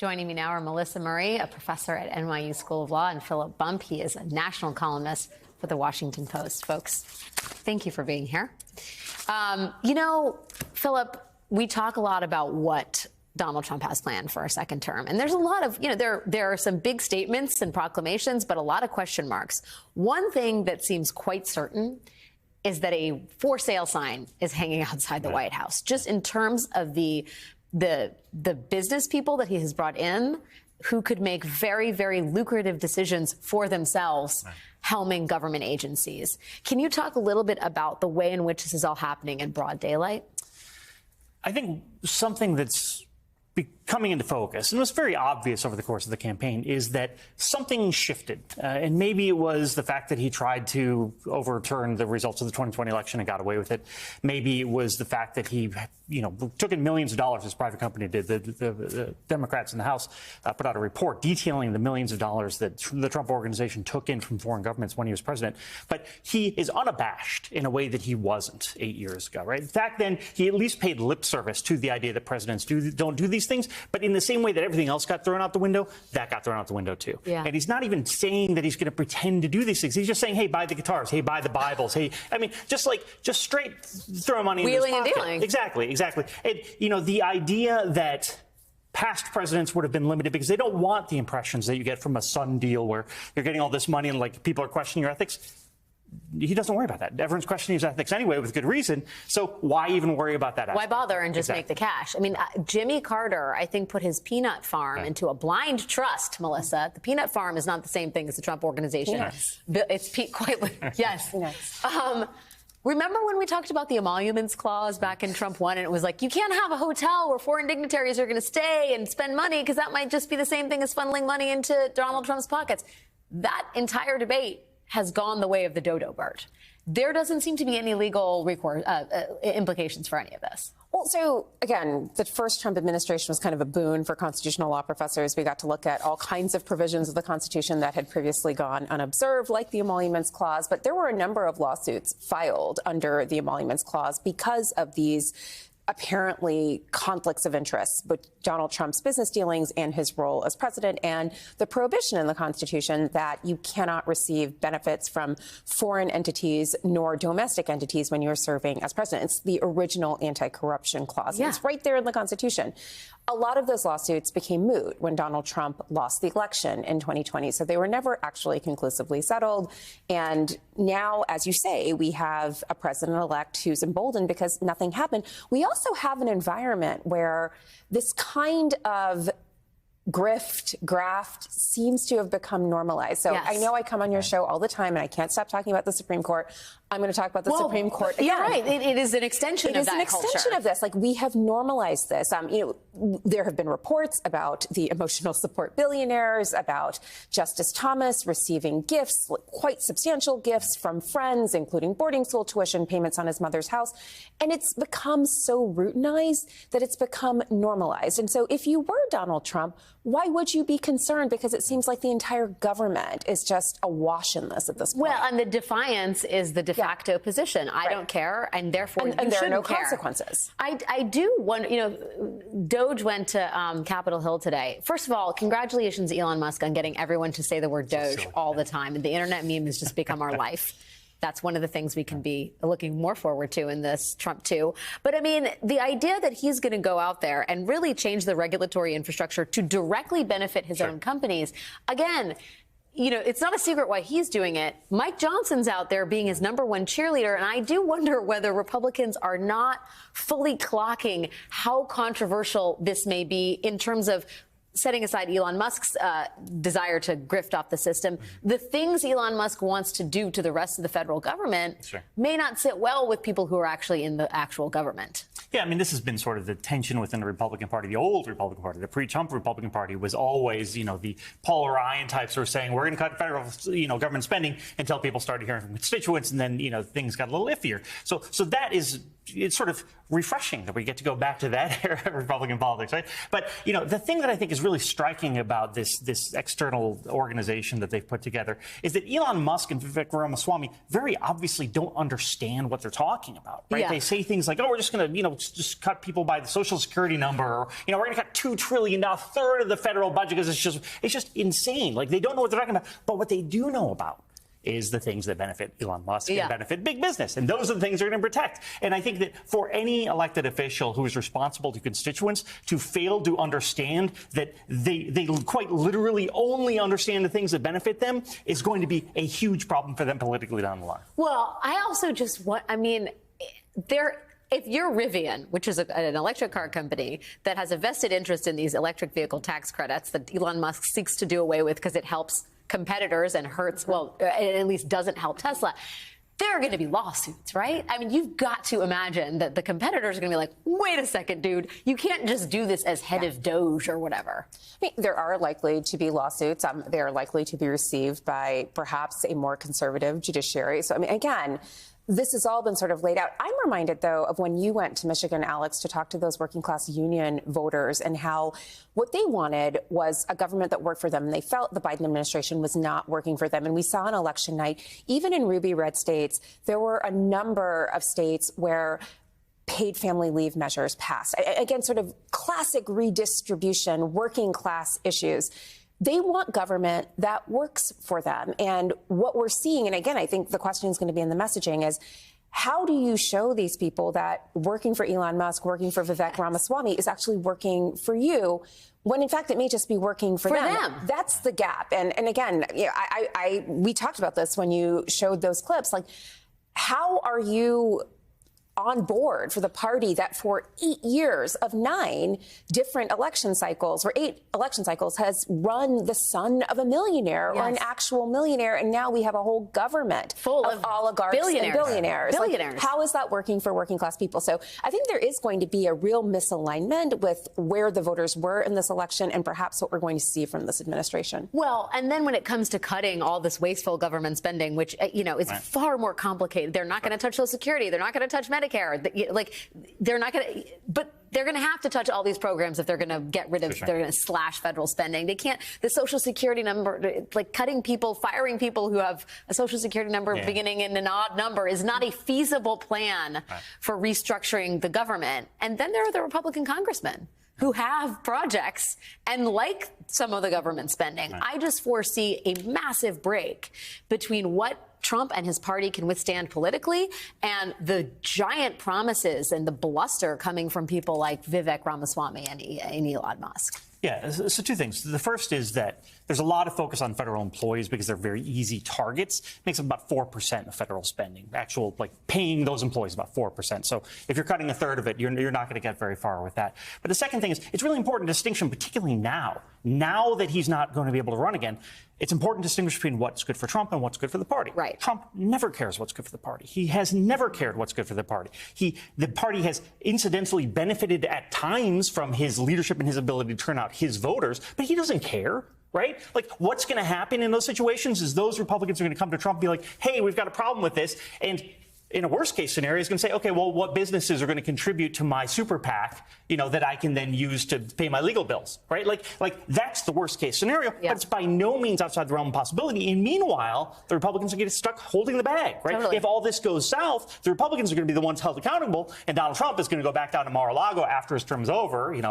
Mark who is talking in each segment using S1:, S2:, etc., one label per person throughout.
S1: Joining me now are Melissa Murray, a professor at NYU School of Law, and Philip Bump. He is a national columnist for The Washington Post. Folks, thank you for being here. Philip, we talk a lot about what Donald Trump has planned for a second term. And there's a lot of, there are some big statements and proclamations, but a lot of question marks. One thing that seems quite certain is that a for sale sign is hanging outside the White House, just in terms of the business people that he has brought in who could make very, very lucrative decisions for themselves, helming government agencies. Can you talk a little bit about the way in which this is all happening in broad daylight?
S2: I think something that's coming into focus, and it was very obvious over the course of the campaign, is that something shifted. And maybe it was the fact that he tried to overturn the results of the 2020 election and got away with it. Maybe it was the fact that he, took in millions of dollars, his private company did. The Democrats in the House put out a report detailing the millions of dollars that the Trump organization took in from foreign governments when he was president. But he is unabashed in a way that he wasn't 8 years ago, right? Back then, he at least paid lip service to the idea that presidents don't do these things. But in the same way that everything else got thrown out the window, that got thrown out the window, too.
S1: Yeah.
S2: And he's not even saying that he's going to pretend to do these things. He's just saying, hey, buy the guitars. Hey, buy the Bibles. Hey, just straight throw money in his pocket. Wheeling and dealing. Exactly. And, the idea that past presidents would have been limited because they don't want the impressions that you get from a Sun deal where you're getting all this money and, people are questioning your ethics. He doesn't worry about that. Everyone's questioning his ethics anyway, with good reason. So why even worry about that?
S1: Why bother and just make the cash? I mean, Jimmy Carter, I think, put his peanut farm into a blind trust, Melissa. The peanut farm is not the same thing as the Trump organization.
S3: Yes.
S1: It's yes. Remember when we talked about the emoluments clause back in Trump 1, and it was like, you can't have a hotel where foreign dignitaries are going to stay and spend money because that might just be the same thing as funneling money into Donald Trump's pockets. That entire debate has gone the way of the dodo bird. There doesn't seem to be any legal implications for any of this.
S3: Well, so, again, the first Trump administration was kind of a boon for constitutional law professors. We got to look at all kinds of provisions of the Constitution that had previously gone unobserved, like the Emoluments Clause. But there were a number of lawsuits filed under the Emoluments Clause because of these apparently conflicts of interest with Donald Trump's business dealings and his role as president, and the prohibition in the Constitution that you cannot receive benefits from foreign entities nor domestic entities when you're serving as president. It's the original anti-corruption clause. Yeah. It's right there in the Constitution. A lot of those lawsuits became moot when Donald Trump lost the election in 2020. So they were never actually conclusively settled. And now, as you say, we have a president-elect who's emboldened because nothing happened. We also have an environment where this kind of graft seems to have become normalized. So yes. I know I come on your show all the time and I can't stop talking about the Supreme Court. I'm going to talk about the Supreme Court again.
S1: You're right. It is an extension of that culture. It is an extension
S3: of this. We have normalized this. There have been reports about the emotional support billionaires, about Justice Thomas receiving gifts, quite substantial gifts from friends, including boarding school tuition, payments on his mother's house. And it's become so routinized that it's become normalized. And so if you were Donald Trump, why would you be concerned? Because it seems like the entire government is just awash in this at this point.
S1: Well, and the defiance is the de facto position. I don't care, and therefore you
S3: there are no
S1: care.
S3: Consequences.
S1: I do wonder, Doge went to Capitol Hill today. First of all, congratulations, Elon Musk, on getting everyone to say the word Doge all the time. And the internet meme has just become our life. That's one of the things we can be looking more forward to in this Trump 2. But, I mean, the idea that he's going to go out there and really change the regulatory infrastructure to directly benefit his own companies, again, it's not a secret why he's doing it. Mike Johnson's out there being his #1 cheerleader, and I do wonder whether Republicans are not fully clocking how controversial this may be in terms of setting aside Elon Musk's desire to grift off the system, the things Elon Musk wants to do to the rest of the federal government may not sit well with people who are actually in the actual government.
S2: Yeah, I mean, this has been sort of the tension within the Republican Party. The old Republican Party, the pre-Trump Republican Party, was always, the Paul Ryan types who were saying, we're going to cut federal, government spending, until people started hearing from constituents, and then, things got a little iffier. So that is it's sort of refreshing that we get to go back to that era of Republican politics, right? But, the thing that I think is really striking about this external organization that they've put together is that Elon Musk and Vivek Ramaswamy very obviously don't understand what they're talking about, right?
S1: Yeah.
S2: They say things like, oh, we're just going to, just cut people by the Social Security number, or, we're going to cut $2 trillion, a third of the federal budget, because it's just insane. Like, they don't know what they're talking about. But what they do know about is the things that benefit Elon Musk and benefit big business. And those are the things they're going to protect. And I think that for any elected official who is responsible to constituents to fail to understand that they quite literally only understand the things that benefit them is going to be a huge problem for them politically down the line.
S1: Well, I also just want, if you're Rivian, which is an electric car company that has a vested interest in these electric vehicle tax credits that Elon Musk seeks to do away with because it helps competitors and hurts, well, it at least doesn't help Tesla, there are going to be lawsuits, right? I mean, you've got to imagine that the competitors are going to be like, wait a second, dude, you can't just do this as head of Doge or whatever.
S3: I mean, there are likely to be lawsuits. They are likely to be received by perhaps a more conservative judiciary. So, I mean, again, this has all been sort of laid out. I'm reminded, though, of when you went to Michigan, Alex, to talk to those working class union voters and how what they wanted was a government that worked for them. And they felt the Biden administration was not working for them. And we saw on election night, even in ruby red states, there were a number of states where paid family leave measures passed. Again, sort of classic redistribution, working class issues. They want government that works for them. And what we're seeing, and again, I think the question is going to be in the messaging, is how do you show these people that working for Elon Musk, working for Vivek Ramaswamy is actually working for you, when in fact it may just be working for them. That's the gap. And again, we talked about this when you showed those clips. Like, how are you on board for the party that for 8 years of 9 different election cycles, or 8 election cycles, has run the son of a millionaire or an actual millionaire, and now we have a whole government
S1: full of
S3: oligarchs and billionaires.
S1: Billionaires.
S3: Like, how is that working for working class people? So I think there is going to be a real misalignment with where the voters were in this election and perhaps what we're going to see from this administration.
S1: Well, and then when it comes to cutting all this wasteful government spending, which, is far more complicated, they're not going to touch Social Security, they're not going to touch Medicare. Like, they're not going to, but they're going to have to touch all these programs if they're going to get rid of, they're going to slash federal spending. They can't, the Social Security number, like cutting people, firing people who have a Social Security number beginning in an odd number is not a feasible plan for restructuring the government. And then there are the Republican congressmen who have projects and like some of the government spending. I just foresee a massive break between what Trump and his party can withstand politically and the giant promises and the bluster coming from people like Vivek Ramaswamy and Elon Musk.
S2: Yeah, so 2 things. The first is that there's a lot of focus on federal employees because they're very easy targets. It makes up about 4% of federal spending, actual, like, paying those employees about 4%. So if you're cutting a third of it, you're not going to get very far with that. But the second thing is, it's really important distinction, particularly now that he's not going to be able to run again. It's important to distinguish between what's good for Trump and what's good for the party.
S1: Right.
S2: Trump never cares what's good for the party. He has never cared what's good for the party. The party has incidentally benefited at times from his leadership and his ability to turn out his voters, but he doesn't care. Right? Like, what's going to happen in those situations is those Republicans are going to come to Trump and be like, hey, we've got a problem with this. And in a worst case scenario, he's going to say, OK, well, what businesses are going to contribute to my super PAC, that I can then use to pay my legal bills? Right? Like that's the worst case scenario. But it's by no means outside the realm of possibility. And meanwhile, the Republicans are getting stuck holding the bag. Right?
S1: Totally.
S2: If all this goes south, the Republicans are going to be the ones held accountable. And Donald Trump is going to go back down to Mar-a-Lago after his term's over, in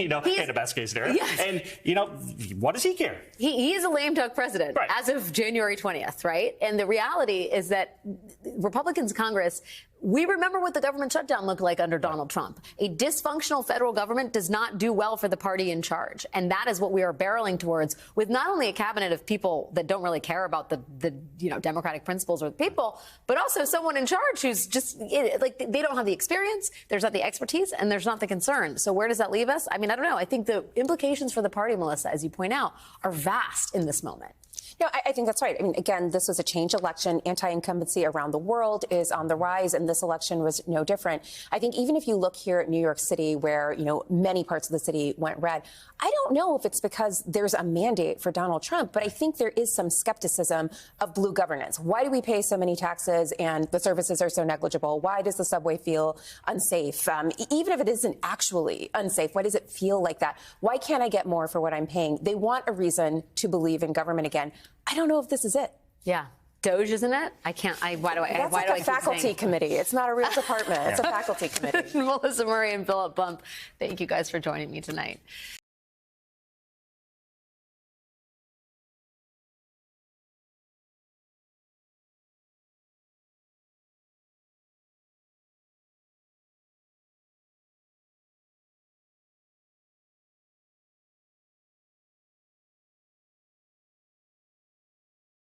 S2: the best case scenario.
S1: Yes.
S2: And, what does he care?
S1: He is a lame duck president as of January 20th, right? And the reality is that Republicans Congress, we remember what the government shutdown looked like under Donald Trump. A dysfunctional federal government does not do well for the party in charge. And that is what we are barreling towards, with not only a cabinet of people that don't really care about the democratic principles or the people, but also someone in charge who's just, they don't have the experience, there's not the expertise, and there's not the concern. So where does that leave us? I mean, I don't know. I think the implications for the party, Melissa, as you point out, are vast in this moment.
S3: No, I think that's right. I mean, again, this was a change election. Anti-incumbency around the world is on the rise, and this election was no different. I think even if you look here at New York City, where, many parts of the city went red, I don't know if it's because there's a mandate for Donald Trump, but I think there is some skepticism of blue governance. Why do we pay so many taxes and the services are so negligible? Why does the subway feel unsafe? Even if it isn't actually unsafe, why does it feel like that? Why can't I get more for what I'm paying? They want a reason to believe in government again. I don't know if this is it.
S1: Yeah. Doge, isn't it? I can't. Why do I?
S3: That's
S1: why
S3: like
S1: do
S3: a
S1: I
S3: faculty committee. It's not a real department. It's a faculty committee.
S1: Melissa Murray and Philip Bump, thank you guys for joining me tonight.